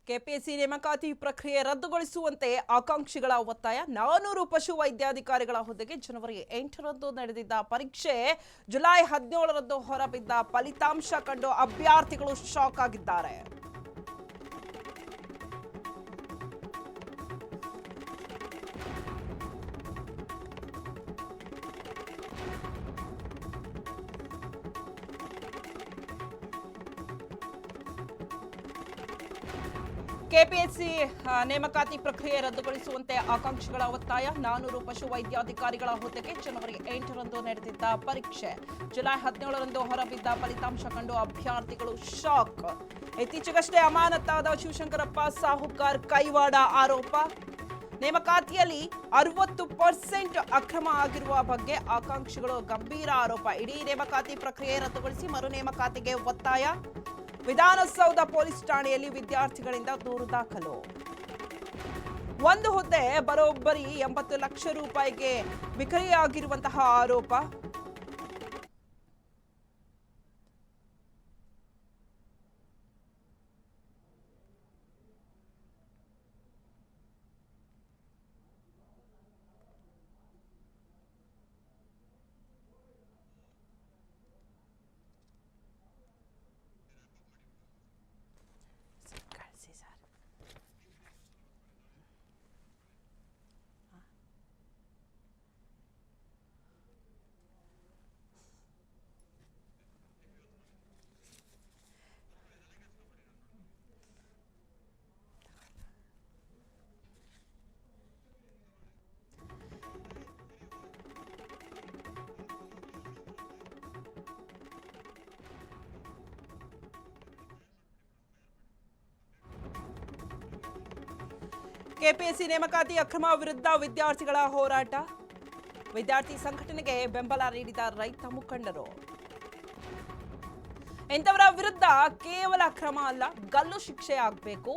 KPSC ನೇಮಕಾತಿ ಪ್ರಕ್ರಿಯೆ ರದ್ದುಗೊಳಿಸುವಂತೆ ಆಕಾಂಕ್ಷಿಗಳ ಒತ್ತಾಯ 400 ಪಶು ವೈದ್ಯಾಧಿಕಾರಿಗಳ ಹುದ್ದೆಗೆ ಜನವರಿ 8ರಂದು ನಡೆದಿದ್ದ ಪರೀಕ್ಷೆ ಜುಲೈ 17ರಂದು ಹೊರಬಿದ್ದ ಫಲಿತಾಂಶ ಕಂಡು ಅಭ್ಯರ್ಥಿಗಳು ಶಾಕ್ ಆಗಿದ್ದಾರೆ. ಕೆಪಿಎಸ್ಸಿ ನೇಮಕಾತಿ ಪ್ರಕ್ರಿಯೆ ರದ್ದುಗೊಳಿಸುವಂತೆ ಆಕಾಂಕ್ಷಿಗಳ ಒತ್ತಾಯ 400 ಪಶು ವೈದ್ಯಾಧಿಕಾರಿಗಳ ಹುದ್ದೆಗೆ ಜನವರಿ 8ರಂದು ನಡೆದಿದ್ದ ಪರೀಕ್ಷೆ ಜುಲೈ 17ರಂದು ಹೊರಬಿದ್ದ ಫಲಿತಾಂಶ ಕಂಡು ಅಭ್ಯರ್ಥಿಗಳು ಶಾಕ್. ಇತ್ತೀಚೆಗಷ್ಟೇ ಅಮಾನತಾದ ಶಿವಶಂಕರಪ್ಪ ಸಾಹುಕಾರ್ ಕೈವಾಡ ಆರೋಪ. ನೇಮಕಾತಿಯಲ್ಲಿ 60% ಅಕ್ರಮ ಆಗಿರುವ ಬಗ್ಗೆ ಆಕಾಂಕ್ಷಿಗಳು ಗಂಭೀರ ಆರೋಪ. ಇಡೀ ನೇಮಕಾತಿ ಪ್ರಕ್ರಿಯೆ ರದ್ದುಗೊಳಿಸಿ ಮರು ನೇಮಕಾತಿಗೆ ಒತ್ತಾಯ. ವಿಧಾನಸೌಧ ಪೊಲೀಸ್ ಠಾಣೆಯಲ್ಲಿ ವಿದ್ಯಾರ್ಥಿಗಳಿಂದ ದೂರು ದಾಖಲು. ಒಂದು ಹುದ್ದೆ ಬರೋಬ್ಬರಿ 80 ಲಕ್ಷ ರೂಪಾಯಿಗೆ ಬಿಕರಿಯಾಗಿರುವಂತಹ ಆರೋಪ. ಕೆಪಿಎಸ್ಸಿ ನೇಮಕಾತಿ ಅಕ್ರಮ ವಿರುದ್ಧ ವಿದ್ಯಾರ್ಥಿಗಳ ಹೋರಾಟ. ವಿದ್ಯಾರ್ಥಿ ಸಂಘಟನೆಗೆ ಬೆಂಬಲ ನೀಡಿದ ರೈತ ಮುಖಂಡರು. ಇಂಥವರ ವಿರುದ್ಧ ಕೇವಲ ಅಕ್ರಮ ಅಲ್ಲ, ಗಲ್ಲು ಶಿಕ್ಷೆ ಆಗಬೇಕು.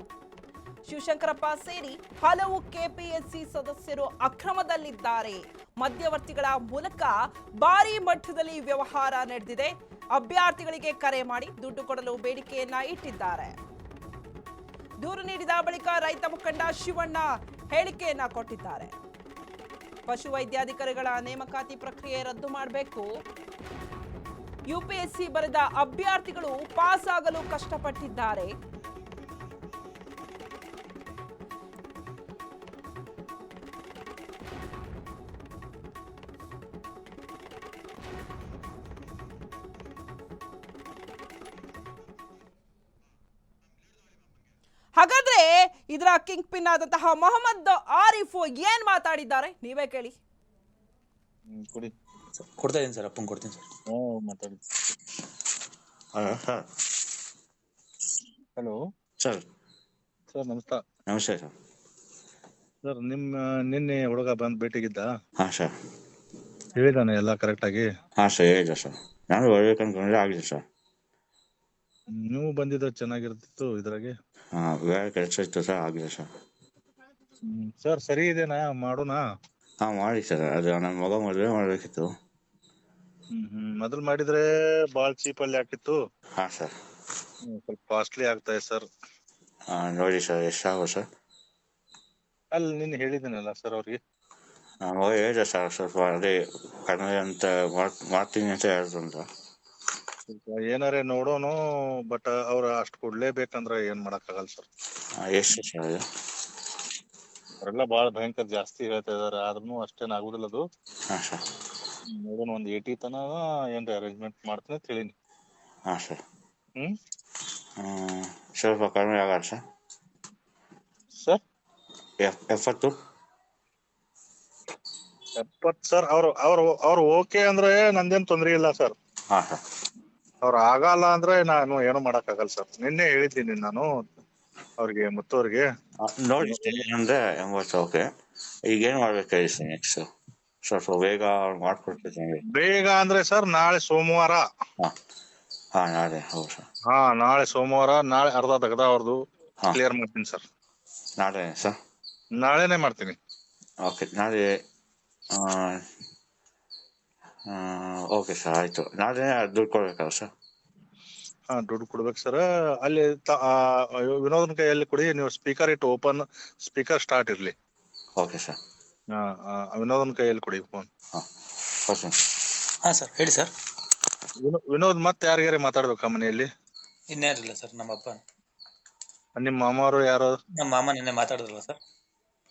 ಶಿವಶಂಕರಪ್ಪ ಸೇರಿ ಹಲವು ಕೆಪಿಎಸ್ಸಿ ಸದಸ್ಯರು ಅಕ್ರಮದಲ್ಲಿದ್ದಾರೆ. ಮಧ್ಯವರ್ತಿಗಳ ಮೂಲಕ ಭಾರಿ ಮಟ್ಟದಲ್ಲಿ ವ್ಯವಹಾರ ನಡೆದಿದೆ. ಅಭ್ಯರ್ಥಿಗಳಿಗೆ ಕರೆ ಮಾಡಿ ದುಡ್ಡು ಕೊಡಲು ಬೇಡಿಕೆಯನ್ನ ಇಟ್ಟಿದ್ದಾರೆ. ದೂರು ನೀಡಿದ ಬಳಿಕ ರೈತ ಮುಖಂಡ ಶಿವಣ್ಣ ಹೇಳಿಕೆಯನ್ನ ಕೊಟ್ಟಿದ್ದಾರೆ. ಪಶು ವೈದ್ಯಾಧಿಕಾರಿಗಳ ನೇಮಕಾತಿ ಪ್ರಕ್ರಿಯೆ ರದ್ದು ಮಾಡಬೇಕು. ಯುಪಿಎಸ್ಸಿ ಬರೆದ ಅಭ್ಯರ್ಥಿಗಳು ಪಾಸ್ ಆಗಲು ಕಷ್ಟಪಟ್ಟಿದ್ದಾರೆ. ಹಾಗಾದ್ರೆ ಇದರ ಕಿಂಗ್ ಪಿನ್ ಆದಂತಹ ಮೊಹಮ್ಮದ್ ಆರಿಫ್ ಏನ್ ಮಾತಾಡಿದ್ದಾರೆ ನೀವೇ ಕೇಳಿ. ಕೊಡ್ತಾ ಇದೀನಿ ಸರ್, ಅಪ್ಪಂಗೆ ಕೊಡ್ತೀನಿ ಸರ್. ಮಾತಾಡಿ. Hello sir. ಸರ್ ನಮಸ್ಕಾರ. ನಮಸ್ತೆ ಸರ್. ಸರ್ ನಿನ್ನೆ ಹುಡುಗ ಬಂದು ಭೇಟಿಗಿದ್ದ, ಹಾಂ ಸರ್. ಹೇಳಿದಾನೆ ಎಲ್ಲ ಕರೆಕ್ಟ್ ಆಗಿ? ಹಾಂ ಸರ್, ಹೇಳಿದೆ ಸರ್. ನಾನು ಬರ್ಬೇಕು ಅನ್ಕೊಂಡ್ರೆ ಆಗಿದೆ ಸರ್. ನೀವು ಬಂದಿದ್ರೆ ಚೆನ್ನಾಗಿರ್ತಿತ್ತು ಇದ್ರಾಗೆ. ಹಾಂ, ಬೇರೆ ಕೆಲಸ ಇತ್ತು ಸರ್, ಆಗಿದೆ ಸರ್. ಸರ್ ಸರಿ ಇದೆನಾ, ಮಾಡೋಣ? ಹಾಂ ಮಾಡಿ ಸರ್. ಅದು ನನ್ನ ಮಗ ಮದುವೆ ಮಾಡಬೇಕಿತ್ತು. ಮೊದಲು ಮಾಡಿದ್ರೆ ಭಾಳ ಚೀಪಲ್ಲಿ ಆಗ್ತಿತ್ತು. ಹಾಂ ಸರ್. ಸ್ವಲ್ಪ ಕಾಸ್ಟ್ಲಿ ಆಗ್ತಾ ಇದೆ ಸರ್. ನೋಡಿ ಸರ್, ಎಷ್ಟಾಗೋ ಸರ್? ಅಲ್ಲಿ ನಿನ್ನೆ ಹೇಳಿದ್ದೀನಲ್ಲ ಸರ್ ಅವ್ರಿಗೆ. ಮಗ ಹೇಳಿದೆ ಸರ್, ಸ್ವಲ್ಪ ಅದೇ ಕಡಿಮೆ ಅಂತ ಮಾಡ್ತೀನಿ ಅಂತ ಹೇಳ್ತಂತ. ಸ್ವಲ್ಪ ಏನಾರೇ ನೋಡೋಣ, ಬಟ್ ಅವ್ರು ಅಷ್ಟು ಕೊಡ್ಲೇಬೇಕಂದ್ರೆ ಏನ್ ಮಾಡಕ್ಕಾಗಲ್ಲ ಸರ್. ಎಷ್ಟು ಸರ್ ಅದು? ಅವರೆಲ್ಲ ಭಾಳ ಭಯಂಕರ ಜಾಸ್ತಿ ಹೇಳ್ತಾ ಇದಾರೆ, ಆದ್ರೂ ಅಷ್ಟೇನ್ ಆಗುದಿಲ್ಲ ಅದು. ಹಾಂ ಸರ್. ನೋಡೋಣ, ಒಂದು 80 ತನಕ ಏನ್ರಿ ಅರೇಂಜ್ಮೆಂಟ್ ಮಾಡ್ತೀನಿ ಅಂತ ಹೇಳಿನಿ. ಹಾಂ ಸರ್. ಸ್ವಲ್ಪ ಕಡಿಮೆ ಆಗಲ್ಲ ಸರ್? ಸರ್ 70 ಸರ್, ಅವ್ರು ಓಕೆ ಅಂದ್ರೆ ನಂದೇನ್ ತೊಂದ್ರೆ ಇಲ್ಲ ಸರ್. ಹಾಂ ಸರ್. ಅವ್ರು ಆಗಲ್ಲ ಅಂದ್ರೆ ನಾನು ಏನು ಮಾಡಕ್ ಆಗಲ್ಲ ಸರ್. ನಿನ್ನೆ ಹೇಳಿದ್ದೀನಿ ನಾನು ಅವ್ರಿಗೆ, ಮುತ್ತವ್ರಿಗೆ. ನೋಡಿ ಅಂದ್ರೆ 80 ಓಕೆ. ಈಗೇನು ಮಾಡ್ಬೇಕು ಹೇಳಿ ಸರ್ ನೆಕ್ಸ್ಟ್? ಸ್ವಲ್ಪ ಬೇಗ ಮಾಡ್ಕೊಡ್ತೀನಿ. ಬೇಗ ಅಂದ್ರೆ ಸರ್ ನಾಳೆ ಸೋಮವಾರ. ಹಾಂ ನಾಳೆ. ಹೌದು ಸರ್. ನಾಳೆ ಸೋಮವಾರ, ನಾಳೆ ಅರ್ಧ ತೆಗ್ದ ಅವ್ರದ್ದು ಕ್ಲಿಯರ್ ಮಾಡ್ತೀನಿ ಸರ್. ನಾಳೆ ಸರ್? ನಾಳೆನೆ ಮಾಡ್ತೀನಿ. ಓಕೆ, ನಾಳೆ. ಓಕೆ ಸರ್, ಆಯಿತು. ನಾಳೆ ದುಡ್ಡು ಕೊಡ್ಬೇಕಲ್ಲ ಸರ್? ದುಡ್ಡು ಕೊಡ್ಬೇಕು ಸರ್. ಅಲ್ಲಿ ವಿನೋದನ್ ಕೈಯಲ್ಲಿ ಕೊಡಿ, ನೀವು ಸ್ಪೀಕರ್ ಇಟ್ಟು ಓಪನ್ ಸ್ಪೀಕರ್ ಸ್ಟಾರ್ಟ್ ಇರ್ಲಿ. Okay sir. ವಿನೋದನ್ ಕೈಯಲ್ಲಿ ಕೊಡಿ ಫೋನ್. ಕೊಡ್ತೀನಿ. ಹಾಂ ಸರ್, ಹೇಳಿ ಸರ್. ವಿನೋದ್ ಮತ್ತೆ ಯಾರಿಗಾರ ಮಾತಾಡ್ಬೇಕಾ ಮನೆಯಲ್ಲಿ? ಇನ್ಯಾರಿಲ್ಲ ಸರ್, ನಮ್ಮ ಅಪ್ಪ. ನಿಮ್ಮ ಮಾಮವರು ಯಾರು? ನಮ್ಮ ಮಾಮ ನಿನ್ನೆ ಮಾತಾಡಿದ್ರಲ್ಲ ಸರ್.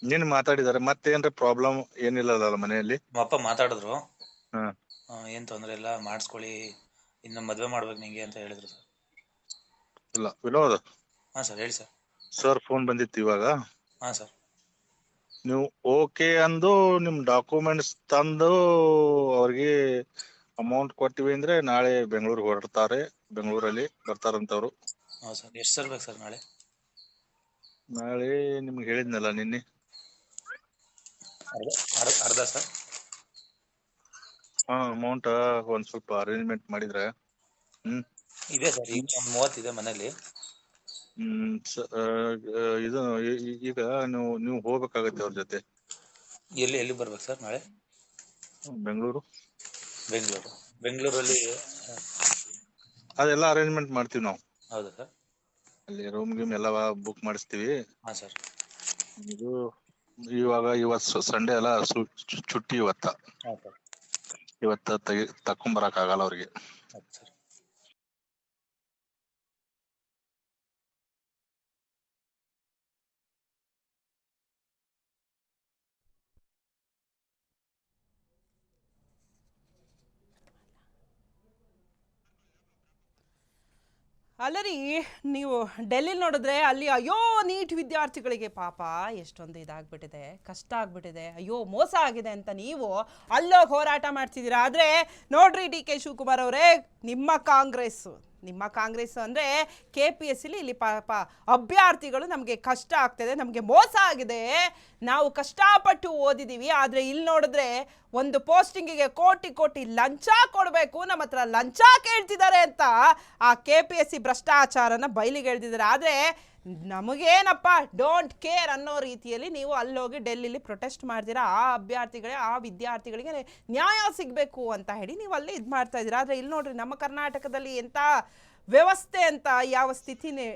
ನೀನ್ ಮಾತಾಡಿದಾರೆ, ಮತ್ತೇನ್ರಿ ಪ್ರಾಬ್ಲಮ್ ಏನಿಲ್ಲದಲ್ಲ ಮನೆಯಲ್ಲಿ? ನಮ್ಮ ಅಪ್ಪ ಮಾತಾಡಿದ್ರು. ಹ್ಮ್. ಏನ್ ತೊಂದ್ರೆ ಇಲ್ಲ, ಮಾಡಿಸ್ಕೊಳ್ಳಿ, ಇನ್ನು ಮದ್ವೆ ಮಾಡ್ಬೇಕು ನಿಂಗೆ ಅಂತ ಹೇಳಿದ್ರು ಸರ್. ಇಲ್ಲ ವಿನೋದ್. ಹಾಂ ಸರ್, ಹೇಳಿ ಸರ್. ಸರ್ ಫೋನ್ ಬಂದಿತ್ತು ಇವಾಗ. ಹಾಂ ಸರ್. ನೀವು ಓಕೆ ಅಂದು ನಿಮ್ ಡಾಕ್ಯುಮೆಂಟ್ಸ್ ತಂದು ಅವ್ರಿಗೆ ಅಮೌಂಟ್ ಕೊಟ್ಟಿವಿ ಅಂದ್ರೆ ನಾಳೆ ಬೆಂಗಳೂರಿಗೆ ಹೊರಡ್ತಾರೆ. ಬೆಂಗಳೂರಲ್ಲಿ ಬರ್ತಾರಂತವ್ರು. ಹಾಂ ಸರ್, ಎಷ್ಟು ಸರ್ ಬೇಕು ಸರ್ ನಾಳೆ? ನಾಳೆ ನಿಮ್ಗೆ ಹೇಳಿದ್ನಲ್ಲ ನಿನ್ನೆ. ಅರ್ಧ ಸರ್. ಅಮೌಂಟ್ ಒಂದ್ ಸ್ವಲ್ಪ ಅರೇಂಜ್ಮೆಂಟ್ ಮಾಡಿದ್ರೆ. ಇದೆ ಸರ್, ಈಗ ಒಂದು 30 ಇದೆ ಮನೇಲಿ. ಇದು ಈಗ ನೀವು ಹೋಗ್ಬೇಕಾಗತ್ತೆ ಅವ್ರ ಜೊತೆ. ಎಲ್ಲಿ ಬರ್ಬೇಕು ಸರ್ ನಾಳೆ? ಬೆಂಗಳೂರಲ್ಲಿ ಅದೆಲ್ಲ ಅರೇಂಜ್ಮೆಂಟ್ ಮಾಡ್ತೀವಿ ನಾವು. ಹೌದಾ ಸರ್? ಅಲ್ಲಿ ರೂಮ್ ಗೀಮ್ ಎಲ್ಲ ಬುಕ್ ಮಾಡಿಸ್ತೀವಿ. ಹಾಂ ಸರ್. ಇದು ಇವತ್ತು ಸಂಡೇ ಅಲ್ಲ, ಚುಟ್ಟಿ ಇವತ್ತ. ಹಾಂ ಸರ್. ಇವತ್ತ ತಕೊಂಬರಕ್ ಆಗಲ್ಲ ಅವ್ರಿಗೆ. ಆಯ್ತು ಸರ್. ಅಲ್ಲರಿ, ನೀವು ಡೆಲ್ಲಿಲಿ ನೋಡಿದ್ರೆ ಅಲ್ಲಿ ಅಯ್ಯೋ ನೀಟ್ ವಿದ್ಯಾರ್ಥಿಗಳಿಗೆ ಪಾಪ ಎಷ್ಟೊಂದು ಇದಾಗ್ಬಿಟ್ಟಿದೆ, ಕಷ್ಟ ಆಗ್ಬಿಟ್ಟಿದೆ, ಅಯ್ಯೋ ಮೋಸ ಆಗಿದೆ ಅಂತ ನೀವು ಅಲ್ಲೋಗಿ ಹೋರಾಟ ಮಾಡ್ತಿದ್ದೀರಾ. ಆದರೆ ನೋಡ್ರಿ DK ಶಿವಕುಮಾರ್ ಅವರೇ, ನಿಮ್ಮ ಕಾಂಗ್ರೆಸ್ ಅಂದರೆ KPSCಲಿ ಇಲ್ಲಿ ಪಾಪ ಅಭ್ಯರ್ಥಿಗಳು ನಮಗೆ ಕಷ್ಟ ಆಗ್ತಿದೆ, ನಮಗೆ ಮೋಸ ಆಗಿದೆ, ನಾವು ಕಷ್ಟಪಟ್ಟು ಓದಿದ್ದೀವಿ, ಆದರೆ ಇಲ್ಲಿ ನೋಡಿದ್ರೆ ಒಂದು ಪೋಸ್ಟಿಂಗಿಗೆ ಕೋಟಿ ಲಂಚ ಕೊಡಬೇಕು, ನಮ್ಮ ಹತ್ರ ಲಂಚ ಕೇಳ್ತಿದ್ದಾರೆ ಅಂತ ಆ KPSC ಭ್ರಷ್ಟಾಚಾರನ ಬಯಲಿಗೆ ಎಳೆದಿದ್ದಾರೆ. ಆದರೆ ನಮಗೇನಪ್ಪ ಡೋಂಟ್ ಕೇರ್ ಅನ್ನೋ ರೀತಿಯಲ್ಲಿ ನೀವು ಅಲ್ಲೋಗಿ ಡೆಲ್ಲಿಲಿ ಪ್ರೊಟೆಸ್ಟ್ ಮಾಡ್ತೀರಾ. ಆ ವಿದ್ಯಾರ್ಥಿಗಳಿಗೆ ನ್ಯಾಯ ಸಿಗಬೇಕು ಅಂತ ಹೇಳಿ ನೀವು ಅಲ್ಲಿ ಇದು ಮಾಡ್ತಾ ಇದ್ದೀರಾ. ಆದರೆ ಇಲ್ಲಿ ನೋಡ್ರಿ, ನಮ್ಮ ಕರ್ನಾಟಕದಲ್ಲಿ ಎಂಥ ವ್ಯವಸ್ಥೆ ಅಂತ ಯಾವ ಸ್ಥಿತಿನೇ.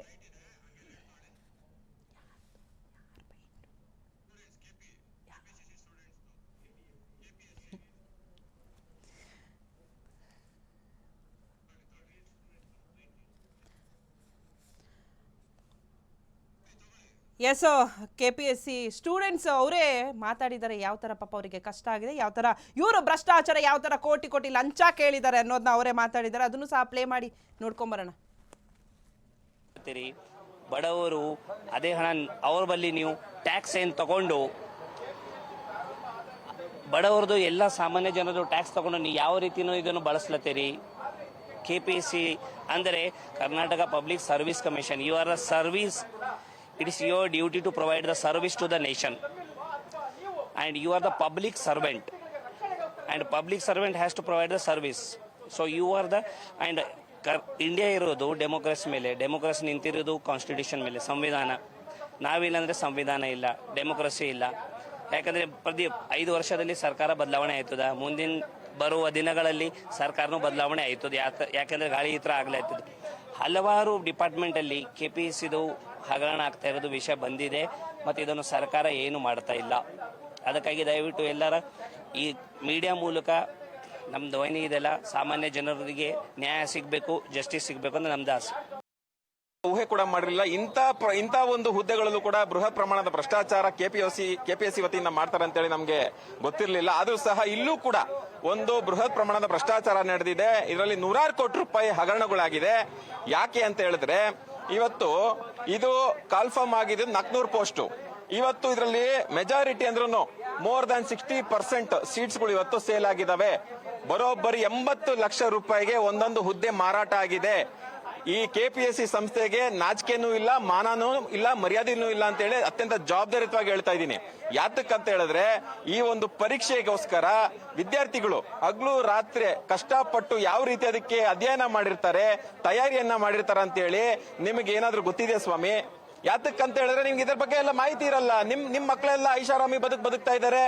ಎಸ್, KPSC ಸ್ಟೂಡೆಂಟ್ಸ್ ಅವರೇ ಮಾತಾಡಿದ್ದಾರೆ, ಯಾವ ಥರ ಪಾಪ ಅವರಿಗೆ ಕಷ್ಟ ಆಗಿದೆ, ಯಾವ ಥರ ಇವರು ಭ್ರಷ್ಟಾಚಾರ, ಯಾವ ಥರ ಕೋಟಿ ಲಂಚ ಕೇಳಿದ್ದಾರೆ ಅನ್ನೋದನ್ನ ಅವರೇ ಮಾತಾಡಿದ್ದಾರೆ. ಅದನ್ನು ಸಹ ಪ್ಲೇ ಮಾಡಿ ನೋಡ್ಕೊಂಬರೋಣ. ಬಡವರು ಅದೇ ಹಣ ಅವ್ರ ಬಳಿ ನೀವು ಟ್ಯಾಕ್ಸ್ ಏನು ತಗೊಂಡು, ಬಡವರದು ಎಲ್ಲ ಸಾಮಾನ್ಯ ಜನರು ಟ್ಯಾಕ್ಸ್ ತಗೊಂಡು ನೀವು ಯಾವ ರೀತಿನೂ ಇದನ್ನು ಬಳಸ್ಲತ್ತೀರಿ. KPSC ಅಂದರೆ Karnataka public service commission. You are a service. It is your duty to provide the service to the nation, and you are the public servant, and public servant has to provide the service. So you are the, and India ಇರೋದು democracy ಮೇಲೆ, democracy ನಿಂತಿರೋದು constitution ಮೇಲೆ, ಸಂವಿಧಾನ. ನಾವಿಲ್ಲಂದ್ರೆ ಸಂವಿಧಾನ ಇಲ್ಲ, democracy ಇಲ್ಲ. ಯಾಕಂದರೆ ಪ್ರತಿ 5 ವರ್ಷದಲ್ಲಿ ಸರ್ಕಾರ ಬದಲಾವಣೆ ಆಯ್ತದ, ಮುಂದಿನ ಬರುವ ದಿನಗಳಲ್ಲಿ ಸರ್ಕಾರನೂ ಬದಲಾವಣೆ ಆಯ್ತದೆ. ಯಾಕಂದರೆ ಗಾಳಿ ಈ ಥರ ಆಗಲೇ ಆಯ್ತದೆ. ಹಲವಾರು ಡಿಪಾರ್ಟ್ಮೆಂಟಲ್ಲಿ KPSCದು ಹಗರಣ ಆಗ್ತಾ ಇರೋದು ವಿಷಯ ಬಂದಿದೆ, ಮತ್ತು ಇದನ್ನು ಸರ್ಕಾರ ಏನು ಮಾಡ್ತಾ ಇಲ್ಲ. ಅದಕ್ಕಾಗಿ ದಯವಿಟ್ಟು ಎಲ್ಲರ ಈ ಮೀಡಿಯಾ ಮೂಲಕ ನಮ್ಮ ಧ್ವನಿ ಇದೆಲ್ಲ ಸಾಮಾನ್ಯ ಜನರಿಗೆ ನ್ಯಾಯ ಸಿಗಬೇಕು, ಜಸ್ಟಿಸ್ ಸಿಗಬೇಕು ಅಂತ ನಮ್ದು ಆಸೆ. ಊಹೆ ಕೂಡ ಮಾಡಿರಲಿಲ್ಲ ಇಂಥ ಒಂದು ಹುದ್ದೆಗಳಲ್ಲೂ ಕೂಡ ಬೃಹತ್ ಪ್ರಮಾಣದ ಭ್ರಷ್ಟಾಚಾರ KPSC ವತಿಯಿಂದ ಮಾಡ್ತಾರೆ ಅಂತೇಳಿ ನಮಗೆ ಗೊತ್ತಿರಲಿಲ್ಲ. ಆದ್ರೂ ಸಹ ಇಲ್ಲೂ ಕೂಡ ಒಂದು ಬೃಹತ್ ಪ್ರಮಾಣದ ಭ್ರಷ್ಟಾಚಾರ ನಡೆದಿದೆ. ಇದರಲ್ಲಿ 100 ಕೋಟಿ ರೂಪಾಯಿ ಹಗರಣಗಳಾಗಿದೆ. ಯಾಕೆ ಅಂತ ಹೇಳಿದ್ರೆ, ಇವತ್ತು ಇದು ಕಾಲ್ಫಾರ್ಮ್ ಆಗಿದೆ 400 ಪೋಸ್ಟ್. ಇವತ್ತು ಇದರಲ್ಲಿ ಮೆಜಾರಿಟಿ ಅಂದ್ರೂ ಮೋರ್ ದನ್ 60% ಸೀಟ್ಸ್ಗಳು ಇವತ್ತು ಸೇಲ್ ಆಗಿದಾವೆ. ಬರೋಬ್ಬರಿ 80 ಲಕ್ಷ ರೂಪಾಯಿಗೆ ಒಂದೊಂದು ಹುದ್ದೆ ಮಾರಾಟ ಆಗಿದೆ. ಈ KPSC ಸಂಸ್ಥೆಗೆ ನಾಚಿಕೆನೂ ಇಲ್ಲ, ಮಾನನೂ ಇಲ್ಲ, ಮರ್ಯಾದೆನೂ ಇಲ್ಲ ಅಂತ ಹೇಳಿ ಅತ್ಯಂತ ಜವಾಬ್ದಾರಿಯುತವಾಗಿ ಹೇಳ್ತಾ ಇದ್ದೀನಿ. ಯಾತಕ್ಕಂತ ಹೇಳಿದ್ರೆ, ಈ ಒಂದು ಪರೀಕ್ಷೆಗೋಸ್ಕರ ವಿದ್ಯಾರ್ಥಿಗಳು ಹಗಲು ರಾತ್ರಿ ಕಷ್ಟಪಟ್ಟು ಯಾವ ರೀತಿ ಅದಕ್ಕೆ ಅಧ್ಯಯನ ಮಾಡಿರ್ತಾರೆ, ತಯಾರಿಯನ್ನ ಮಾಡಿರ್ತಾರೆ ಅಂತ ಹೇಳಿ ನಿಮಗೆ ಏನಾದ್ರೂ ಗೊತ್ತಿದೆ ಸ್ವಾಮಿ? ಯಾತಕ್ಕಂತ ಹೇಳಿದ್ರೆ ನಿಮ್ಗೆ ಇದ್ರ ಬಗ್ಗೆ ಎಲ್ಲ ಮಾಹಿತಿ ಇರಲ್ಲ. ನಿಮ್ ಮಕ್ಕಳೆಲ್ಲ ಐಷಾರಾಮಿ ಬದುಕ್ತಾ ಇದ್ದಾರೆ,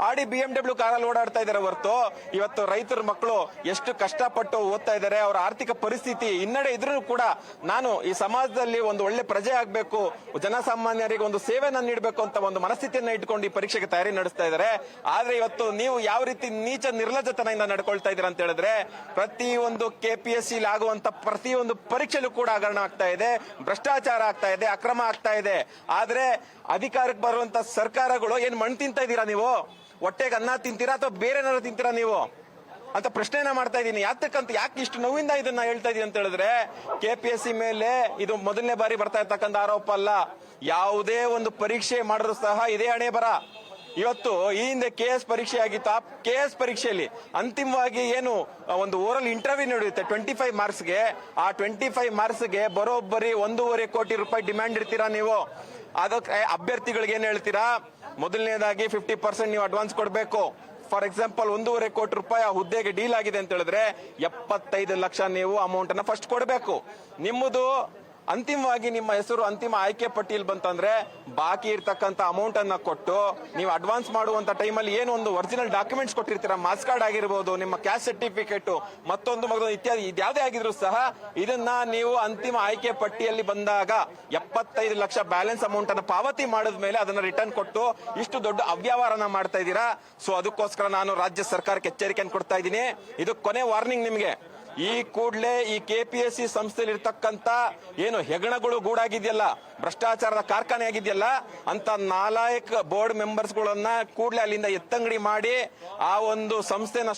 ಆಡಿ BMW ಕಾರಲ್ಲಿ ಓಡಾಡ್ತಾ ಇದಾರೆ ಹೊರತು ಇವತ್ತು ರೈತರ ಮಕ್ಕಳು ಎಷ್ಟು ಕಷ್ಟಪಟ್ಟು ಓದ್ತಾ ಇದ್ದಾರೆ, ಅವರ ಆರ್ಥಿಕ ಪರಿಸ್ಥಿತಿ ಹಿನ್ನಡೆ ಇದ್ರೂ ಕೂಡ ನಾನು ಈ ಸಮಾಜದಲ್ಲಿ ಒಂದು ಒಳ್ಳೆ ಪ್ರಜೆ ಆಗ್ಬೇಕು, ಜನಸಾಮಾನ್ಯರಿಗೆ ಒಂದು ಸೇವೆನ ನೀಡಬೇಕು ಅಂತ ಒಂದು ಮನಸ್ಥಿತಿಯನ್ನ ಇಟ್ಕೊಂಡು ಈ ಪರೀಕ್ಷೆಗೆ ತಯಾರಿ ನಡೆಸ್ತಾ ಇದ್ದಾರೆ. ಆದ್ರೆ ಇವತ್ತು ನೀವು ಯಾವ ರೀತಿ ನೀಚ ನಿರ್ಲಜ್ಜತನದಿಂದ ನಡ್ಕೊಳ್ತಾ ಇದ್ದೀರಾ ಅಂತ ಹೇಳಿದ್ರೆ ಪ್ರತಿ ಒಂದು KPSC ಆಗುವಂತ ಪ್ರತಿಯೊಂದು ಪರೀಕ್ಷೆಲೂ ಕೂಡ ಹಗರಣ ಆಗ್ತಾ ಇದೆ, ಭ್ರಷ್ಟಾಚಾರ ಆಗ್ತಾ ಇದೆ, ಅಕ್ರಮ ಆಗ್ತಾ ಇದೆ. ಆದ್ರೆ ಅಧಿಕಾರಕ್ಕೆ ಬರುವಂತ ಸರ್ಕಾರಗಳು ಏನ್ ಮಣ್ಣು ತಿಂತಾ ಇದ್ದೀರಾ ನೀವು? ಹೊಟ್ಟೆಗೆ ಅನ್ನ ತಿಂತೀರಾ ಅಥವಾ ಬೇರೆ ಏನಾದ್ರು ತಿಂತೀರಾ ನೀವು ಅಂತ ಪ್ರಶ್ನೆನ ಮಾಡ್ತಾ ಇದ್ದೀನಿ. ಯಾಕೆ ಇಷ್ಟು ನೋವಿಂದ ಇದನ್ನ ಹೇಳ್ತಾ ಇದೀನಿ ಅಂತ ಹೇಳಿದ್ರೆ KPSC ಮೇಲೆ ಇದು ಮೊದಲನೇ ಬಾರಿ ಬರ್ತಾ ಇರ್ತಕ್ಕಂಥ ಆರೋಪ ಅಲ್ಲ. ಯಾವುದೇ ಒಂದು ಪರೀಕ್ಷೆ ಮಾಡಿದ್ರು ಸಹ ಇದೇ ಹಣೆ ಬರ. ಇವತ್ತು ಈ ಹಿಂದೆ KS ಪರೀಕ್ಷೆ ಆಗಿತ್ತು. ಆ KS ಪರೀಕ್ಷೆಯಲ್ಲಿ ಅಂತಿಮವಾಗಿ ಏನು ಒಂದು ಓರಲ್ ಇಂಟರ್ವ್ಯೂ ನಡೆಯುತ್ತೆ 25 ಮಾರ್ಕ್ಸ್ಗೆ. ಆ 25 ಮಾರ್ಕ್ಸ್ಗೆ ಬರೋಬ್ಬರಿ 1.5 ಕೋಟಿ ರೂಪಾಯಿ ಡಿಮ್ಯಾಂಡ್ ಇರ್ತೀರಾ ನೀವು. ಅದಕ್ಕೆ ಅಭ್ಯರ್ಥಿಗಳಿಗೆ ಏನ್ ಹೇಳ್ತೀರಾ? ಮೊದಲನೇದಾಗಿ 50% ನೀವು ಅಡ್ವಾನ್ಸ್ ಕೊಡಬೇಕು. ಫಾರ್ ಎಕ್ಸಾಂಪಲ್ 1.5 ಕೋಟಿ ರೂಪಾಯಿ ಆ ಹುದ್ದೆಗೆ ಡೀಲ್ ಆಗಿದೆ ಅಂತ ಹೇಳಿದ್ರೆ 75 ಲಕ್ಷ ನೀವು ಅಮೌಂಟ್ ಅನ್ನ ಫಸ್ಟ್ ಕೊಡಬೇಕು. ನಿಮ್ಮದು ಅಂತಿಮವಾಗಿ ನಿಮ್ಮ ಹೆಸರು ಅಂತಿಮ ಆಯ್ಕೆ ಪಟ್ಟಿಯಲ್ಲಿ ಬಂತಂದ್ರೆ ಬಾಕಿ ಇರ್ತಕ್ಕಂಥ ಅಮೌಂಟ್ ಅನ್ನ ಕೊಟ್ಟು ನೀವು ಅಡ್ವಾನ್ಸ್ ಮಾಡುವಂತ ಟೈಮಲ್ಲಿ ಏನು ಒಂದು ಒರಿಜಿನಲ್ ಡಾಕ್ಯುಮೆಂಟ್ಸ್ ಕೊಟ್ಟಿರ್ತೀರಾ, ಮಾರ್ಕ್ಸ್ ಕಾರ್ಡ್ ಆಗಿರ್ಬೋದು, ನಿಮ್ಮ ಕ್ಯಾಸ್ಟ್ ಸರ್ಟಿಫಿಕೇಟ್, ಮತ್ತೊಂದು ಇತ್ಯಾದಿ ಇದ್ಯಾವುದೇ ಆಗಿದ್ರು ಸಹ ಇದನ್ನ ನೀವು ಅಂತಿಮ ಆಯ್ಕೆ ಪಟ್ಟಿಯಲ್ಲಿ ಬಂದಾಗ 75 ಲಕ್ಷ ಬ್ಯಾಲೆನ್ಸ್ ಅಮೌಂಟ್ ಅನ್ನ ಪಾವತಿ ಮಾಡಿದ ಮೇಲೆ ಅದನ್ನ ರಿಟರ್ನ್ ಕೊಟ್ಟು ಇಷ್ಟು ದೊಡ್ಡ ಅವ್ಯವಹಾರನ ಮಾಡ್ತಾ ಇದ್ದೀರಾ. ಸೊ ಅದಕ್ಕೋಸ್ಕರ ನಾನು ರಾಜ್ಯ ಸರ್ಕಾರಕ್ಕೆ ಎಚ್ಚರಿಕೆಯನ್ನು ಕೊಡ್ತಾ ಇದ್ದೀನಿ. ಇದು ಕೊನೆ ವಾರ್ನಿಂಗ್ ನಿಮ್ಗೆ. ಈ ಕೂಡಲೇ ಈ KPSC ಸಂಸ್ಥೆಯಲ್ಲಿ ಇರ್ತಕ್ಕಂತ ಏನು ಹೆಗಣಗಳು ಗೂಡಾಗಿದೆಯಲ್ಲ, ಭ್ರಷ್ಟಾಚಾರದ ಕಾರ್ಖಾನೆ ಆಗಿದೆಯಲ್ಲ, ಅಂತ ನಾಲಾಯಕ್ ಬೋರ್ಡ್ ಮೆಂಬರ್ಸ್ಗಳನ್ನ ಕೂಡಲೇ ಅಲ್ಲಿಂದ ಎತ್ತಂಗಡಿ ಮಾಡಿ ಆ ಒಂದು ಸಂಸ್ಥೆನ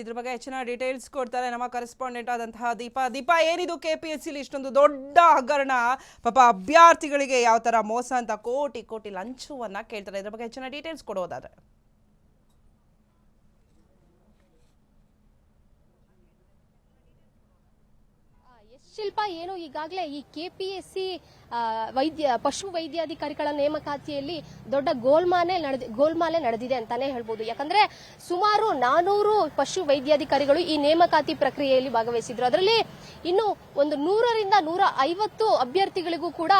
ಇದ್ರ ಬಗ್ಗೆ ಹೆಚ್ಚಿನ ಡೀಟೇಲ್ಸ್ ಕೊಡ್ತಾರೆ ನಮ್ಮ ಕರೆಸ್ಪಾಂಡೆಂಟ್ ಆದಂತಹ ದೀಪಾ, ಏನಿದು KPSC ಇಷ್ಟೊಂದು ದೊಡ್ಡ ಹಗರಣ, ಪಾಪ ಅಭ್ಯರ್ಥಿಗಳಿಗೆ ಯಾವ ತರ ಮೋಸ ಅಂತ ಕೋಟಿ ಲಂಚವನ್ನ ಕೇಳ್ತಾರೆ, ಇದ್ರ ಬಗ್ಗೆ ಹೆಚ್ಚಿನ ಡೀಟೇಲ್ಸ್ ಕೊಡೋದಾದ್ರೆ? ಶಿಲ್ಪ, ಏನು ಈಗಾಗಲೇ ಈ KPSC ಪಶು ವೈದ್ಯಾಧಿಕಾರಿಗಳ ನೇಮಕಾತಿಯಲ್ಲಿ ದೊಡ್ಡ ಗೋಲ್ಮಾಲೆ ನಡೆದಿದೆ ಅಂತಾನೆ ಹೇಳ್ಬೋದು. ಯಾಕಂದ್ರೆ ಸುಮಾರು 400 ಪಶು ವೈದ್ಯಾಧಿಕಾರಿಗಳು ಈ ನೇಮಕಾತಿ ಪ್ರಕ್ರಿಯೆಯಲ್ಲಿ ಭಾಗವಹಿಸಿದ್ರು. ಅದರಲ್ಲಿ ಇನ್ನು ಒಂದು 100ರಿಂದ 150 ಅಭ್ಯರ್ಥಿಗಳಿಗೂ ಕೂಡ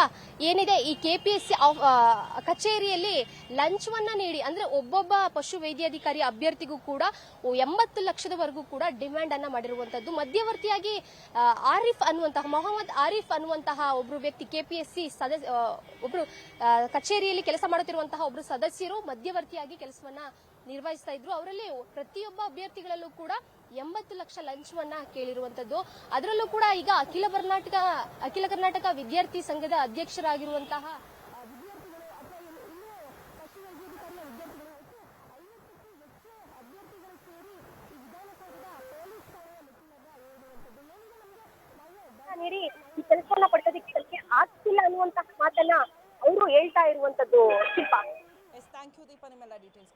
ಏನಿದೆ ಈ KPSC ಕಚೇರಿಯಲ್ಲಿ ಲಂಚವನ್ನ ನೀಡಿ, ಅಂದ್ರೆ ಒಬ್ಬೊಬ್ಬ ಪಶು ವೈದ್ಯಾಧಿಕಾರಿ ಅಭ್ಯರ್ಥಿಗೂ ಕೂಡ 80 ಲಕ್ಷದವರೆಗೂ ಕೂಡ ಡಿಮ್ಯಾಂಡ್ ಅನ್ನ ಮಾಡಿರುವಂತದ್ದು. ಮಧ್ಯವರ್ತಿಯಾಗಿ ಮೊಹಮ್ಮದ್ ಆರಿಫ್ ಅನ್ನುವಂತಹ ಒಬ್ರು ವ್ಯಕ್ತಿ KPSC ಒಬ್ರು ಕಚೇರಿಯಲ್ಲಿ ಕೆಲಸ ಮಾಡುತ್ತಿರುವಂತಹ ಒಬ್ರು ಸದಸ್ಯರು ಮಧ್ಯವರ್ತಿಯಾಗಿ ಕೆಲಸವನ್ನ ನಿರ್ವಹಿಸ್ತಾ ಇದ್ರು. ಅವರಲ್ಲಿ ಪ್ರತಿಯೊಬ್ಬ ಅಭ್ಯರ್ಥಿಗಳಲ್ಲೂ ಕೂಡ 80 ಲಕ್ಷ ಲಂಚವನ್ನ ಕೇಳಿರುವಂತದ್ದು. ಅದರಲ್ಲೂ ಕೂಡ ಈಗ ಅಖಿಲ ಕರ್ನಾಟಕ ವಿದ್ಯಾರ್ಥಿ ಸಂಘದ ಅಧ್ಯಕ್ಷರಾಗಿರುವಂತಹ ನೀಡಿ ಈ ಕೆಲಸವನ್ನ ಪಡೆಯೋದಕ್ಕೆ ಆಗ್ತಿಲ್ಲ ಅನ್ನುವಂತಹ ಮಾತನ್ನ ಅವರು ಹೇಳ್ತಾ ಇರುವಂತದ್ದು. ಶಿಲ್ಪ, ಥ್ಯಾಂಕ್ ಯು ದೀಪಾ, ನಿಮ್ಮೆಲ್ಲ ಡೀಟೇಲ್ಸ್